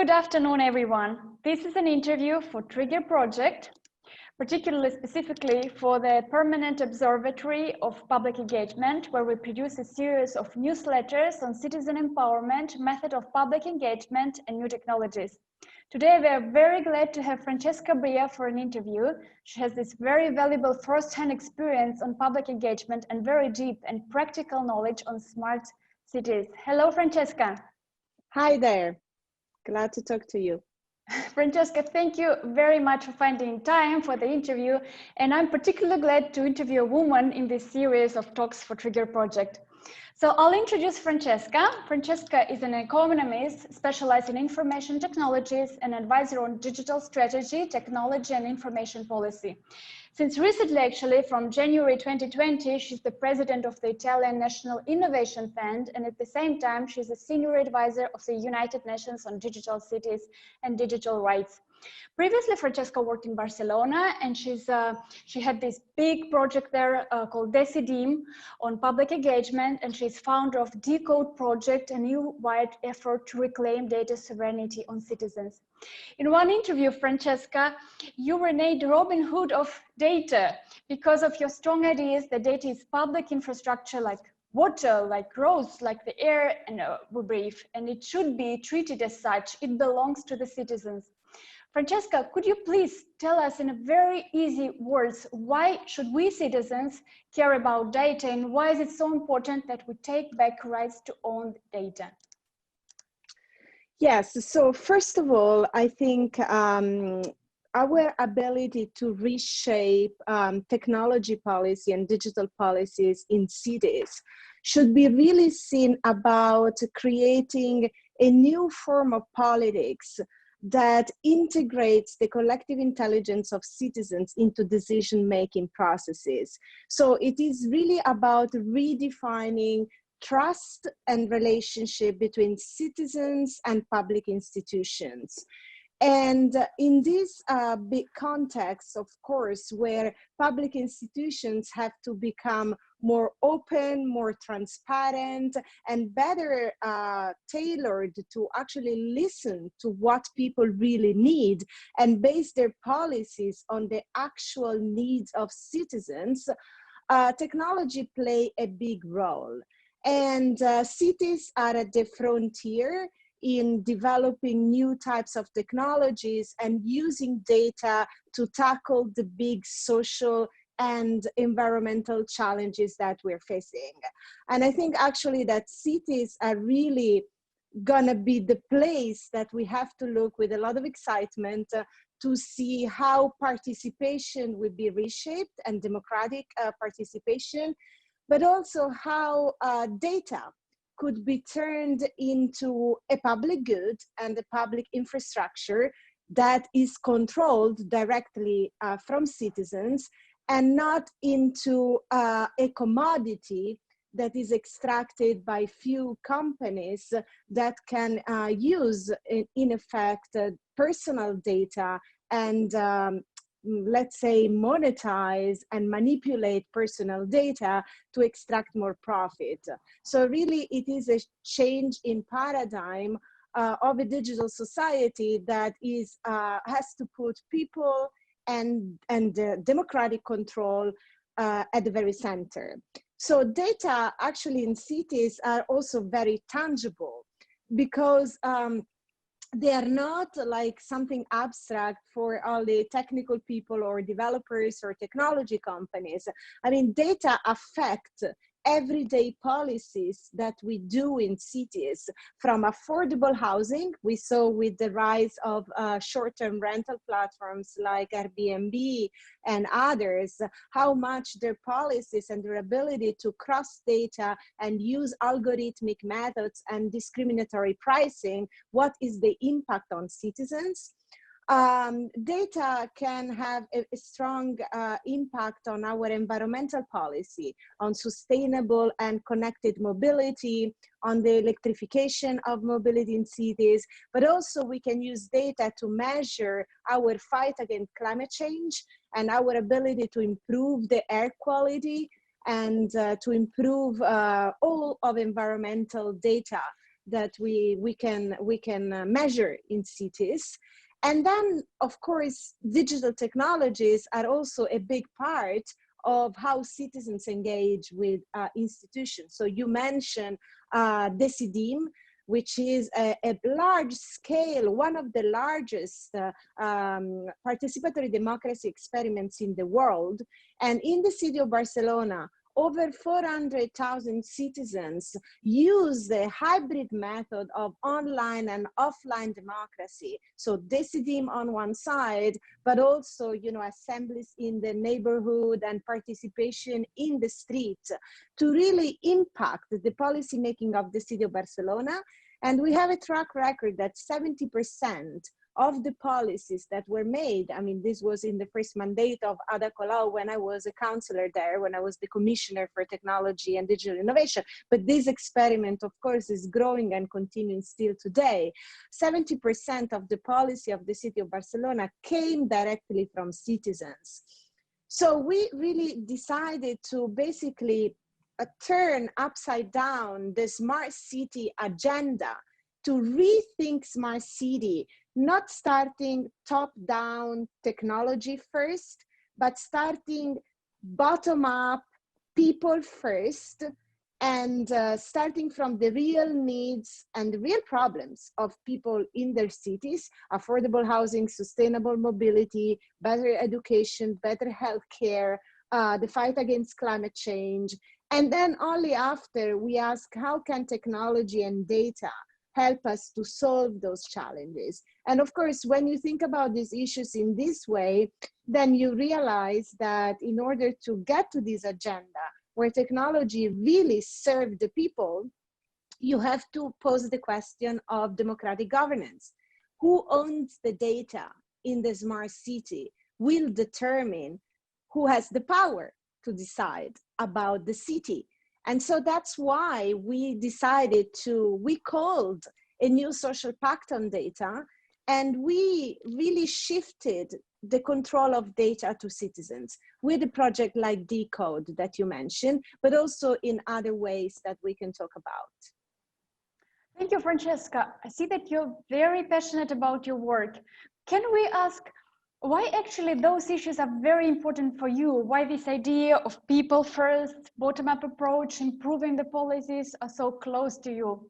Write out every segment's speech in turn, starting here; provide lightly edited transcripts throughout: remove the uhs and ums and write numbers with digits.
Good afternoon, everyone. This is an interview for Trigger Project, particularly specifically for the Permanent Observatory of Public Engagement, where we produce a series of newsletters on citizen empowerment, method of public engagement, and new technologies. Today, we are very glad to have Francesca Bria for an interview. She has this very valuable first-hand experience on public engagement and very deep and practical knowledge on smart cities. Hello, Francesca. Hi there. Glad to talk to you. Francesca, thank you very much for finding time for the interview. And I'm particularly glad to interview a woman in this series of talks for Trigger Project. So I'll introduce Francesca. Francesca is an economist specialized in information technologies and advisor on digital strategy, technology, and information policy. Since recently, actually, from January 2020, she's the president of the Italian National Innovation Fund, and at the same time, she's a senior advisor of the United Nations on Digital Cities and Digital Rights. Previously, Francesca worked in Barcelona, and she had this big project there called Decidim on public engagement, and she's founder of Decode Project, a new wide effort to reclaim data sovereignty on citizens. In one interview, Francesca, you were named Robin Hood of data because of your strong ideas that data is public infrastructure like water, like roads, like the air, and we breathe, and it should be treated as such. It belongs to the citizens. Francesca, could you please tell us in a very easy words, why should we citizens care about data, and why is it so important that we take back rights to own data? Yes, so first of all, I think our ability to reshape technology policy and digital policies in cities should be really seen about creating a new form of politics that integrates the collective intelligence of citizens into decision-making processes. So it is really about redefining trust and relationship between citizens and public institutions. And in this big context, of course, where public institutions have to become more open, more transparent, and better tailored to actually listen to what people really need and base their policies on the actual needs of citizens, technology play a big role. And cities are at the frontier in developing new types of technologies and using data to tackle the big social and environmental challenges that we're facing. And I think actually that cities are really gonna be the place that we have to look with a lot of excitement to see how participation will be reshaped and democratic participation, but also how data could be turned into a public good and a public infrastructure that is controlled directly from citizens and not into a commodity that is extracted by few companies that can use, in effect, personal data and let's say, monetize and manipulate personal data to extract more profit. So really, it is a change in paradigm of a digital society that is has to put people and democratic control at the very center. So data actually in cities are also very tangible because they are not like something abstract for all the technical people or developers or technology companies. I mean, data affect everyday policies that we do in cities, from affordable housing. We saw with the rise of short-term rental platforms like Airbnb and others, how much their policies and their ability to cross data and use algorithmic methods and discriminatory pricing, what is the impact on citizens? Data can have a strong impact on our environmental policy, on sustainable and connected mobility, on the electrification of mobility in cities, but also we can use data to measure our fight against climate change and our ability to improve the air quality and to improve all of environmental data that we can measure in cities. And then, of course, digital technologies are also a big part of how citizens engage with institutions. So you mentioned Decidim, which is a large scale, one of the largest participatory democracy experiments in the world. And in the city of Barcelona, over 400,000 citizens use the hybrid method of online and offline democracy. So Decidim on one side, but also, you know, assemblies in the neighborhood and participation in the street to really impact the policy making of the city of Barcelona. And we have a track record that 70% of the policies that were made, I mean, this was in the first mandate of Ada Colau when I was a counselor there, when I was the Commissioner for Technology and Digital Innovation. But this experiment, of course, is growing and continuing still today. 70% of the policy of the city of Barcelona came directly from citizens. So we really decided to basically turn upside down the smart city agenda, to rethink smart city, not starting top-down technology first, but starting bottom-up, people first, and starting from the real needs and the real problems of people in their cities: affordable housing, sustainable mobility, better education, better healthcare, the fight against climate change. And then only after we ask, how can technology and data help us to solve those challenges? And of course, when you think about these issues in this way, then you realize that in order to get to this agenda, where technology really serves the people, you have to pose the question of democratic governance. Who owns the data in the smart city will determine who has the power to decide about the city. And so that's why we called a new social pact on data, and we really shifted the control of data to citizens with a project like Decode that you mentioned, but also in other ways that we can talk about. Thank you, Francesca. I see that you're very passionate about your work. Can we ask why actually those issues are very important for you? Why this idea of people first, bottom-up approach, improving the policies are so close to you?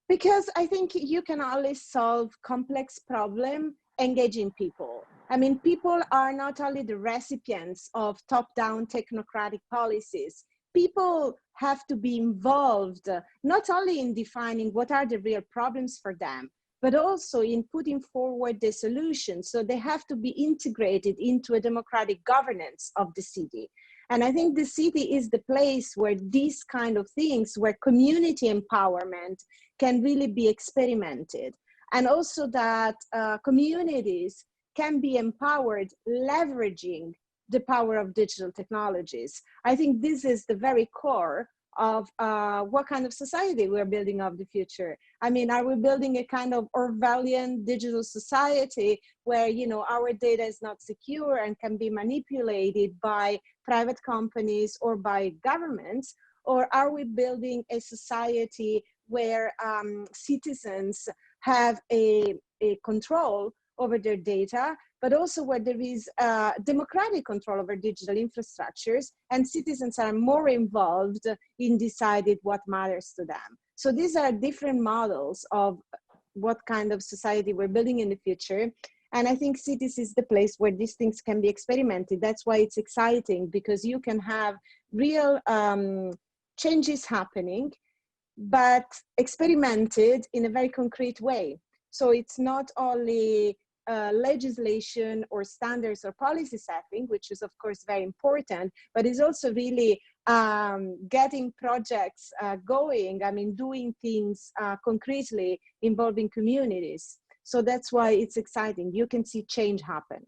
Because I think you can only solve complex problems engaging people. I mean, people are not only the recipients of top-down technocratic policies. People have to be involved, not only in defining what are the real problems for them, but also in putting forward the solutions. So they have to be integrated into a democratic governance of the city. And I think the city is the place where these kind of things, where community empowerment can really be experimented. And also that communities can be empowered leveraging the power of digital technologies. I think this is the very core of what kind of society we're building of the future. I mean, are we building a kind of Orwellian digital society where, you know, our data is not secure and can be manipulated by private companies or by governments? Or are we building a society where citizens have a control over their data, but also where there is democratic control over digital infrastructures and citizens are more involved in deciding what matters to them? So these are different models of what kind of society we're building in the future. And I think cities is the place where these things can be experimented. That's why it's exciting, because you can have real changes happening, but experimented in a very concrete way. So it's not only legislation or standards or policy setting, which is of course very important, but it's also really getting projects going, I mean, doing things concretely involving communities. So that's why it's exciting. You can see change happen.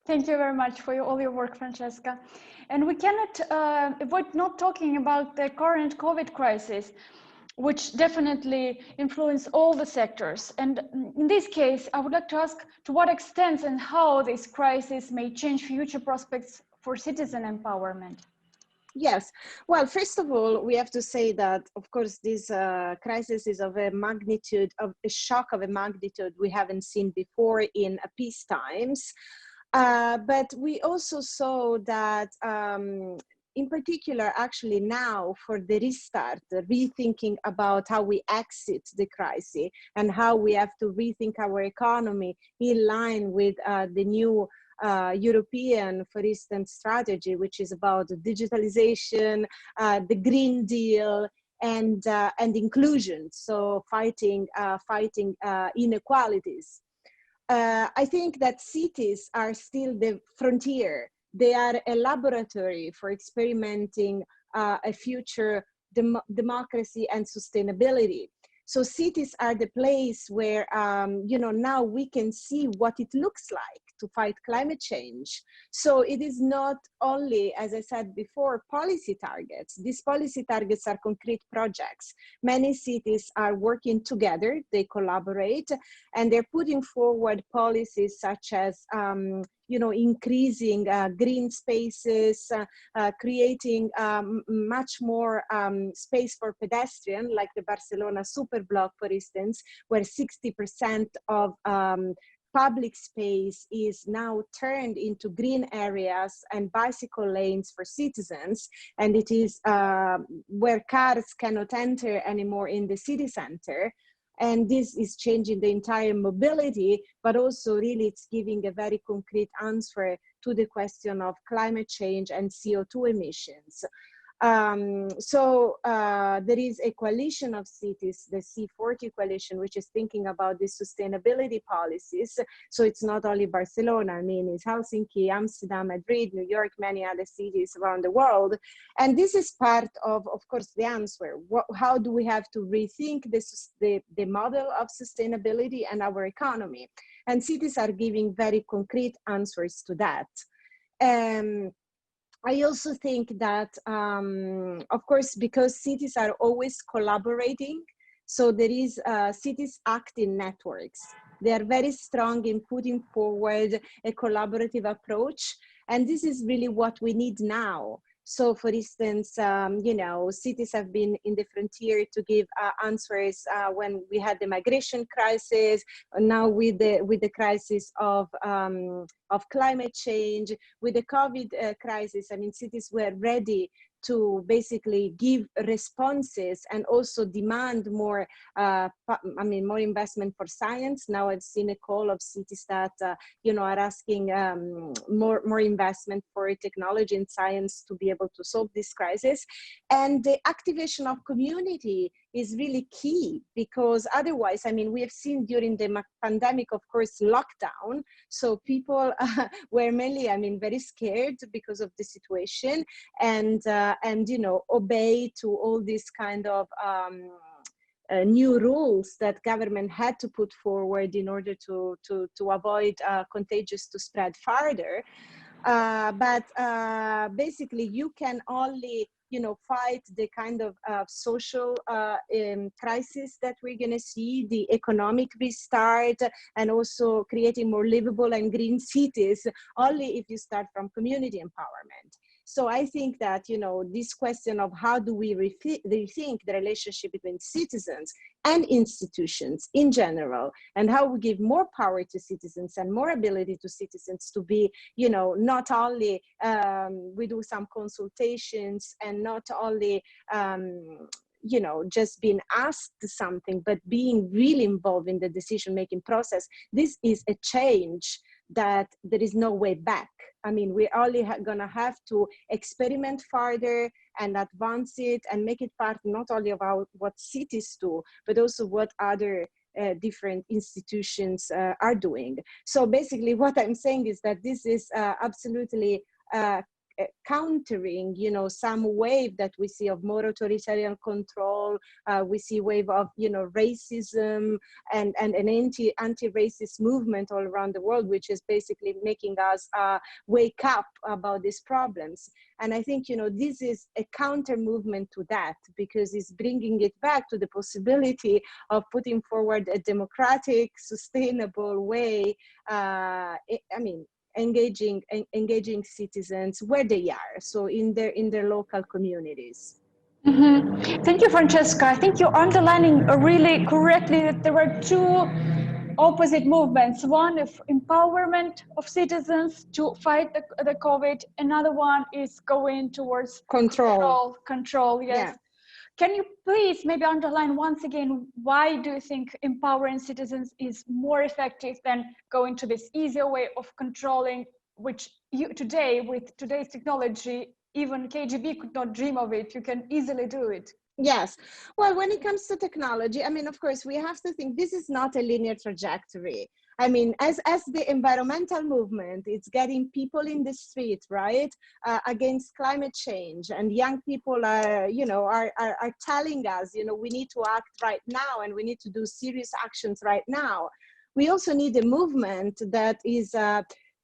Thank you very much for all your work, Francesca. And we cannot avoid not talking about the current COVID crisis, which definitely influence all the sectors. And in this case, I would like to ask to what extent and how this crisis may change future prospects for citizen empowerment. Yes. Well, first of all, we have to say that, of course, this crisis is of a magnitude, of a shock of a magnitude we haven't seen before in peace times. But we also saw that, in particular, actually now for the restart, rethinking about how we exit the crisis and how we have to rethink our economy in line with the new European, for instance, strategy, which is about digitalization, the Green Deal, and inclusion. So fighting inequalities. I think that cities are still the frontier. They are a laboratory for experimenting a future democracy and sustainability. So cities are the place where, now we can see what it looks like to fight climate change. So it is not only, as I said before, policy targets. These policy targets are concrete projects. Many cities are working together, they collaborate, and they're putting forward policies such as increasing green spaces, creating much more space for pedestrian, like the Barcelona Superblock, for instance, where 60% of public space is now turned into green areas and bicycle lanes for citizens. And it is where cars cannot enter anymore in the city center. And this is changing the entire mobility, but also really it's giving a very concrete answer to the question of climate change and CO2 emissions. There is a coalition of cities, the C40 coalition, which is thinking about the sustainability policies. So it's not only Barcelona, I mean, it's Helsinki, Amsterdam, Madrid, New York, many other cities around the world. And this is part of course, the answer. How do we have to rethink the model of sustainability and our economy? And cities are giving very concrete answers to that. I also think that, of course, because cities are always collaborating, so there is cities act in networks. They are very strong in putting forward a collaborative approach. And this is really what we need now. So for instance, cities have been in the frontier to give answers when we had the migration crisis, now with the crisis of climate change, with the COVID crisis. I mean, cities were ready to basically give responses and also demand more, more investment for science. Now I've seen a call of cities that, are asking more investment for technology and science to be able to solve this crisis. And the activation of community is really key, because otherwise, I mean, we have seen during the pandemic, of course, lockdown. So people were mainly, very scared because of the situation, and obey to all these kind of new rules that government had to put forward in order to avoid contagious to spread farther. But basically, you can only fight the kind of social crisis that we're going to see, the economic restart, and also creating more livable and green cities, only if you start from community empowerment. So I think that, this question of how do we rethink the relationship between citizens and institutions in general, and how we give more power to citizens and more ability to citizens to be, not only we do some consultations and not only, just being asked something, but being really involved in the decision-making process. This is a change that there is no way back. I mean, we're only gonna have to experiment further and advance it and make it part not only of what cities do, but also what other different institutions are doing. So basically what I'm saying is that this is absolutely countering, some wave that we see of more authoritarian control. We see wave of, racism and an anti-racist movement all around the world, which is basically making us wake up about these problems. And I think, this is a counter movement to that, because it's bringing it back to the possibility of putting forward a democratic, sustainable way. engaging citizens where they are, so in their local communities. Mm-hmm. Thank you, Francesca. I think you're underlining really correctly that there are two opposite movements. One is empowerment of citizens to fight the COVID. Another one is going towards control. Yes. Yeah. Can you please maybe underline once again, why do you think empowering citizens is more effective than going to this easier way of controlling, which today, with today's technology, even KGB could not dream of it. You can easily do it. Yes. Well, when it comes to technology, I mean, of course, we have to think this is not a linear trajectory. I mean, as the environmental movement, it's getting people in the street, right, against climate change, and young people are, you know, are telling us, you know, we need to act right now and we need to do serious actions right now. We also need a movement that is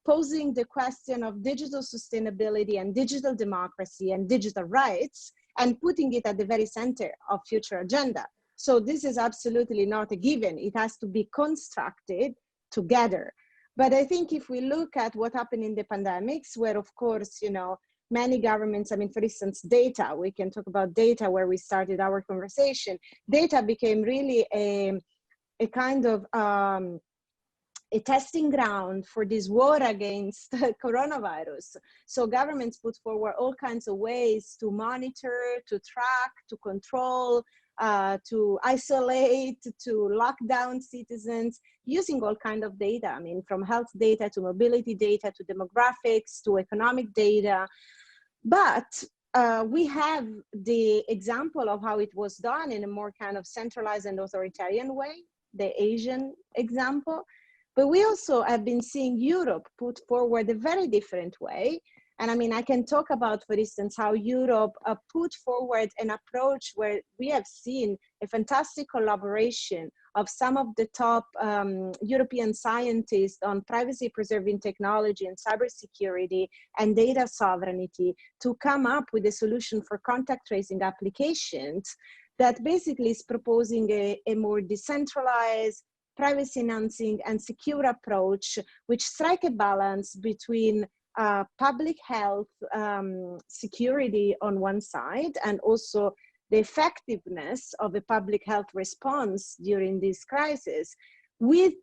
posing the question of digital sustainability and digital democracy and digital rights, and putting it at the very center of future agenda. So this is absolutely not a given. It has to be constructed together. But I think if we look at what happened in the pandemics, where of course, you know, many governments, I mean, for instance, data, we can talk about data where we started our conversation. Data became really a kind of a testing ground for this war against coronavirus. So governments put forward all kinds of ways to monitor, to track, to control, to isolate, to lock down citizens using all kinds of data. I mean, from health data to mobility data to demographics to economic data. But we have the example of how it was done in a more kind of centralized and authoritarian way, the Asian example. But we also have been seeing Europe put forward a very different way. And I mean, I can talk about, for instance, how Europe put forward an approach where we have seen a fantastic collaboration of some of the top European scientists on privacy preserving technology and cybersecurity and data sovereignty to come up with a solution for contact tracing applications that basically is proposing a more decentralized, privacy enhancing and secure approach, which strike a balance between public health security on one side, and also the effectiveness of a public health response during this crisis with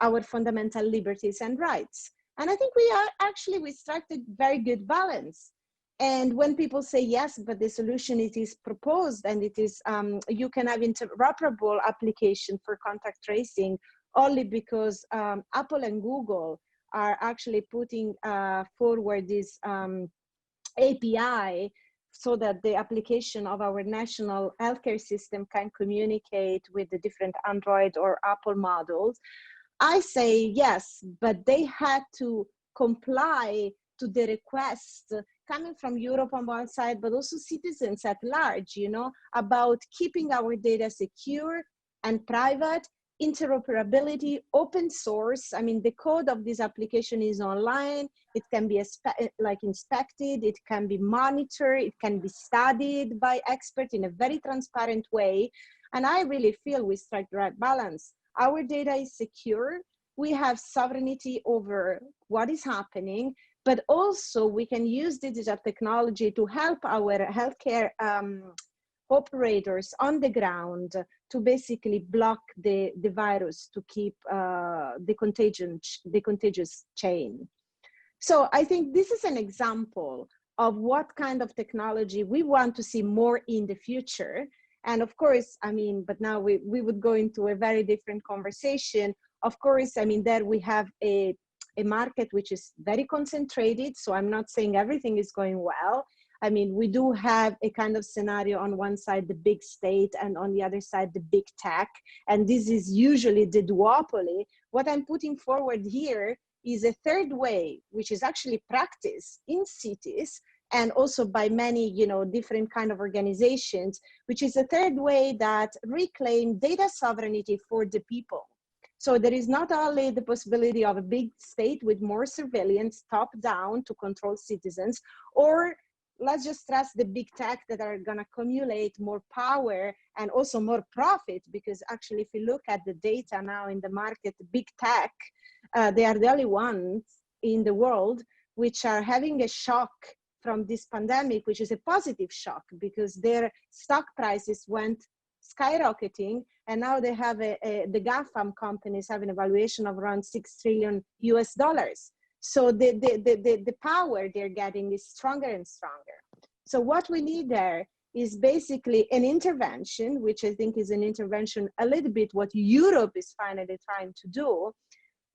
our fundamental liberties and rights. And I think we struck a very good balance. And when people say yes, but the solution it is proposed and it is, you can have interoperable application for contact tracing only because Apple and Google are actually putting forward this API so that the application of our national healthcare system can communicate with the different Android or Apple models. I say yes, but they had to comply to the request coming from Europe on one side, but also citizens at large, you know, about keeping our data secure and private, interoperability, open source. I mean, the code of this application is online. It can be inspected, it can be monitored, it can be studied by experts in a very transparent way. And I really feel we strike the right balance. Our data is secure. We have sovereignty over what is happening, but also we can use digital technology to help our healthcare operators on the ground to basically block the virus, to keep the contagious chain. So I think this is an example of what kind of technology we want to see more in the future. And of course, I mean, but now we would go into a very different conversation. Of course, I mean, there we have a market which is very concentrated. So I'm not saying everything is going well. I mean, we do have a kind of scenario on one side, the big state, and on the other side, the big tech. And this is usually the duopoly. What I'm putting forward here is a third way, which is actually practiced in cities and also by many, you know, different kind of organizations, which is a third way that reclaim data sovereignty for the people. So there is not only the possibility of a big state with more surveillance top down to control citizens, or let's just stress the big tech that are going to accumulate more power and also more profit, because actually if you look at the data now in the market, big tech, they are the only ones in the world which are having a shock from this pandemic, which is a positive shock because their stock prices went skyrocketing, and now they have the GAFAM companies have an evaluation of around $6 trillion US. So the power they're getting is stronger and stronger. So what we need there is basically an intervention, which I think is an intervention a little bit what Europe is finally trying to do,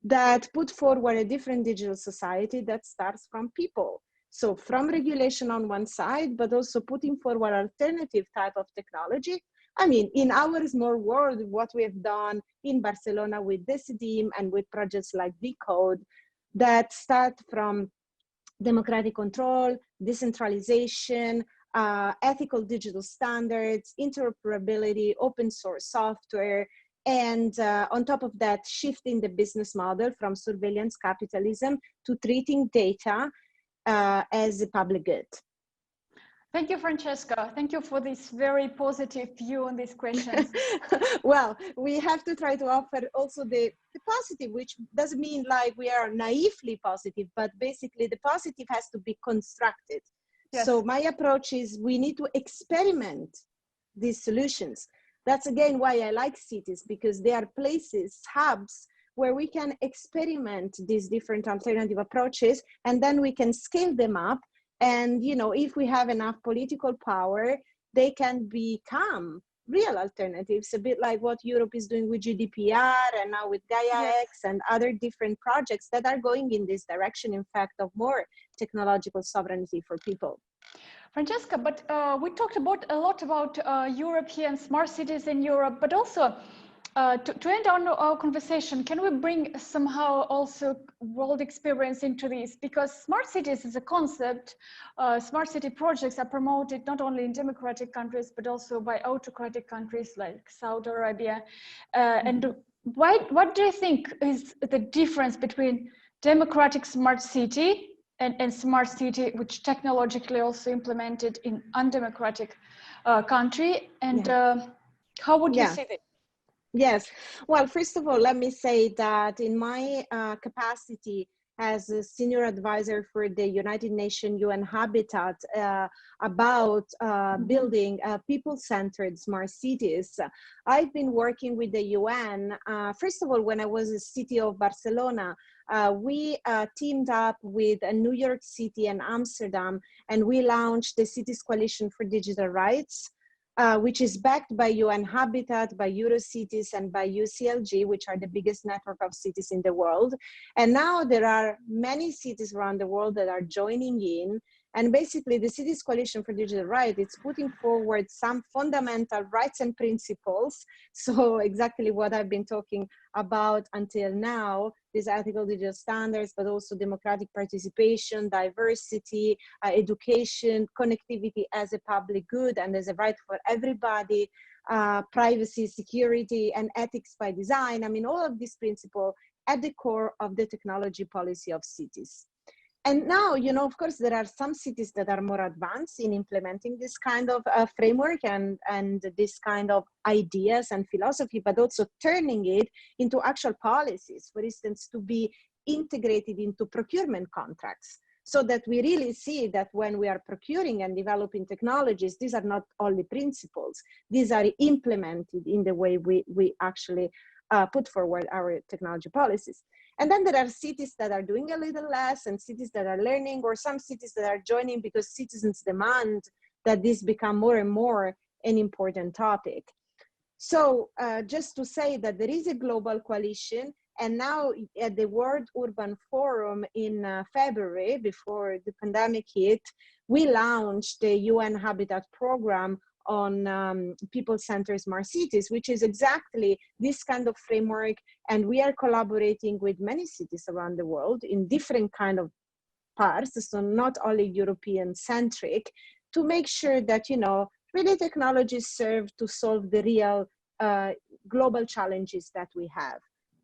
that put forward a different digital society that starts from people. So from regulation on one side, but also putting forward alternative type of technology. I mean, in our small world, what we have done in Barcelona with Decidim and with projects like Decode that start from democratic control, decentralization, ethical digital standards, interoperability, open source software, and on top of that, shifting the business model from surveillance capitalism to treating data as a public good. Thank you, Francesca. Thank you for this very positive view on these questions. Well, we have to try to offer also the positive, which doesn't mean like we are naively positive, but basically the positive has to be constructed. Yes. So my approach is we need to experiment these solutions. That's again why I like cities, because they are places, hubs, where we can experiment these different alternative approaches, and then we can scale them up. And, you know, if we have enough political power, they can become real alternatives, a bit like what Europe is doing with GDPR and now with Gaia-X and other different projects that are going in this direction, in fact, of more technological sovereignty for people. Francesca, but we talked a lot about European smart cities in Europe, but also to end our conversation, can we bring somehow also world experience into this? Because smart cities is a concept. Smart city projects are promoted not only in democratic countries, but also by autocratic countries like Saudi Arabia. And what do you think is the difference between democratic smart city and smart city, which technologically also implemented in undemocratic country? And how would you see it? Yes. Well, first of all, let me say that in my capacity as a senior advisor for the United Nations UN Habitat about building people-centered smart cities, I've been working with the UN. First of all, when I was the city of Barcelona, we teamed up with New York City and Amsterdam, and we launched the Cities Coalition for Digital Rights, which is backed by UN Habitat, by Eurocities, and by UCLG, which are the biggest network of cities in the world. And now there are many cities around the world that are joining in. And basically, the Cities Coalition for Digital Rights, it's putting forward some fundamental rights and principles. So exactly what I've been talking about until now, these ethical digital standards, but also democratic participation, diversity, education, connectivity as a public good and as a right for everybody, privacy, security, and ethics by design. I mean, all of these principles at the core of the technology policy of cities. And now, you know, of course, there are some cities that are more advanced in implementing this kind of framework and this kind of ideas and philosophy, but also turning it into actual policies, for instance, to be integrated into procurement contracts, so that we really see that when we are procuring and developing technologies, these are not only principles, these are implemented in the way we actually put forward our technology policies. And then there are cities that are doing a little less and cities that are learning, or some cities that are joining because citizens demand that this become more and more an important topic. So just to say that there is a global coalition, and now at the World Urban Forum in February, before the pandemic hit, we launched the UN Habitat program on people-centered smart cities, which is exactly this kind of framework. And we are collaborating with many cities around the world in different kind of parts, so not only European-centric, to make sure that, you know, really technologies serve to solve the real global challenges that we have.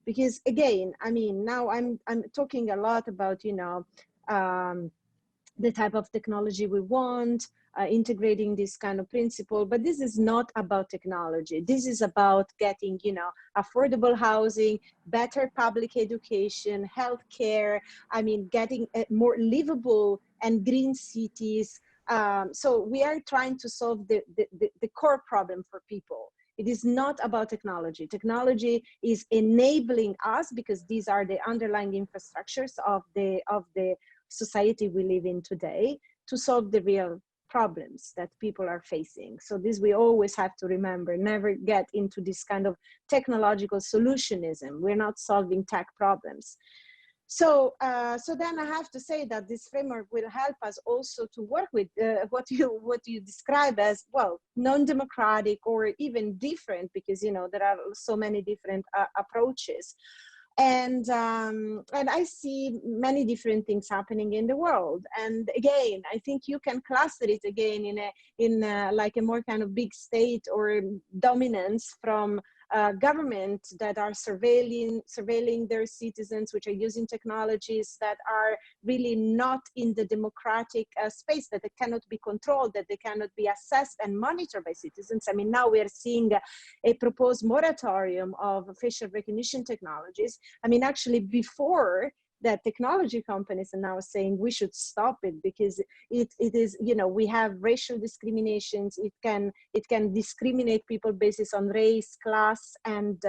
Because again, I mean, now I'm talking a lot about, you know, the type of technology we want, integrating this kind of principle. But this is not about technology. This is about getting, you know, affordable housing, better public education, healthcare. I mean, getting more livable and green cities. So we are trying to solve the core problem for people. It is not about technology. Technology is enabling us, because these are the underlying infrastructures of the society we live in today, to solve the real problems that people are facing. So this we always have to remember, never get into this kind of technological solutionism. We're not solving tech problems. So, so then I have to say that this framework will help us also to work with what you describe as, well, non-democratic or even different, because, you know, there are so many different approaches. And I see many different things happening in the world. And again, I think you can cluster it again in like a more kind of big state or dominance from government that are surveilling their citizens, which are using technologies that are really not in the democratic space, that they cannot be controlled, that they cannot be assessed and monitored by citizens. I mean, now we are seeing a proposed moratorium of facial recognition technologies. I mean, actually, before that, technology companies are now saying we should stop it, because it is, you know, we have racial discriminations. It can discriminate people based on race, class, and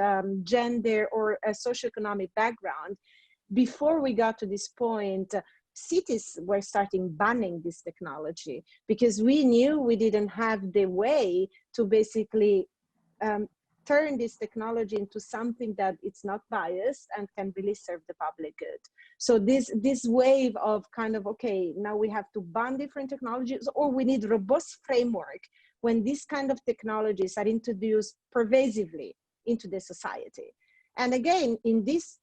gender, or a socioeconomic background. Before we got to this point, cities were starting banning this technology, because we knew we didn't have the way to basically turn this technology into something that it's not biased and can really serve the public good. So this wave of kind of, okay, now we have to ban different technologies, or we need robust framework when these kind of technologies are introduced pervasively into the society. And again, in this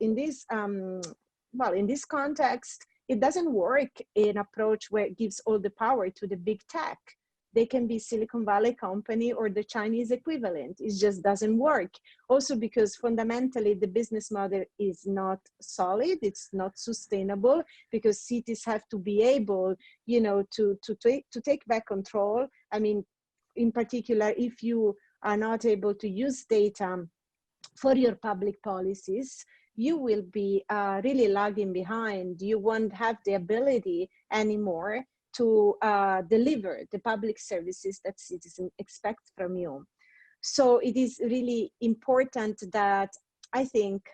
context, it doesn't work an approach where it gives all the power to the big tech. They can be Silicon Valley company or the Chinese equivalent. It just doesn't work. Also because fundamentally the business model is not solid, it's not sustainable, because cities have to be able, you know, to take back control. I mean, in particular, if you are not able to use data for your public policies, you will be really lagging behind. You won't have the ability anymore to deliver the public services that citizens expect from you. So it is really important that I think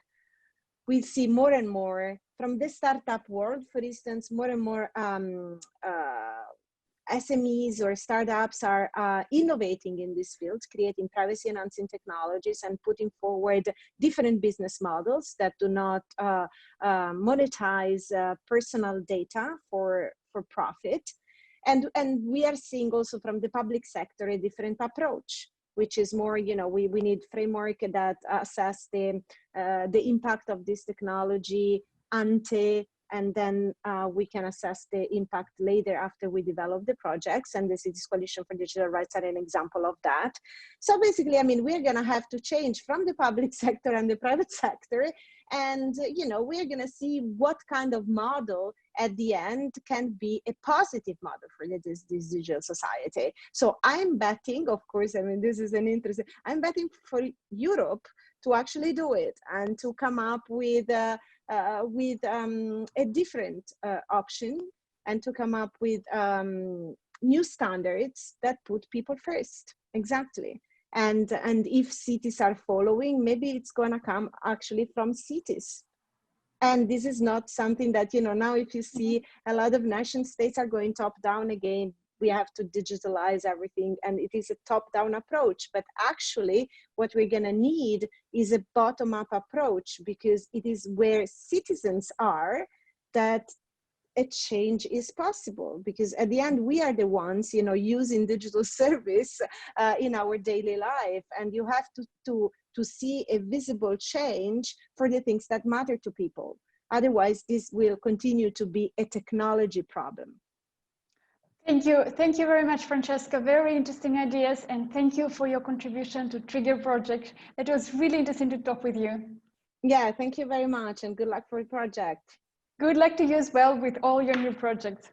we see more and more from the startup world, for instance, more and more SMEs or startups are innovating in this field, creating privacy enhancing technologies and putting forward different business models that do not monetize personal data for profit. And we are seeing also from the public sector a different approach, which is more, you know, we need framework that assess the impact of this technology ante, and then we can assess the impact later after we develop the projects. And the Cities Coalition for Digital Rights are an example of that. So basically, I mean, we're gonna have to change from the public sector and the private sector. And, you know, we're gonna see what kind of model at the end can be a positive model for this digital society. So I'm betting, of course, I mean, this is an interesting, I'm betting for Europe to actually do it and to come up with a different option, and to come up with new standards that put people first. Exactly. And if cities are following, maybe it's going to come actually from cities. And this is not something that, you know, now if you see a lot of nation states are going top down again, we have to digitalize everything, and it is a top-down approach. But actually, what we're gonna need is a bottom-up approach, because it is where citizens are that a change is possible. Because at the end, we are the ones, you know, using digital service in our daily life, and you have to see a visible change for the things that matter to people. Otherwise, this will continue to be a technology problem. Thank you very much, Francesca. Very interesting ideas, and thank you for your contribution to Trigger Project. It was really interesting to talk with you. Yeah, thank you very much, and good luck for the project. Good luck to you as well with all your new projects.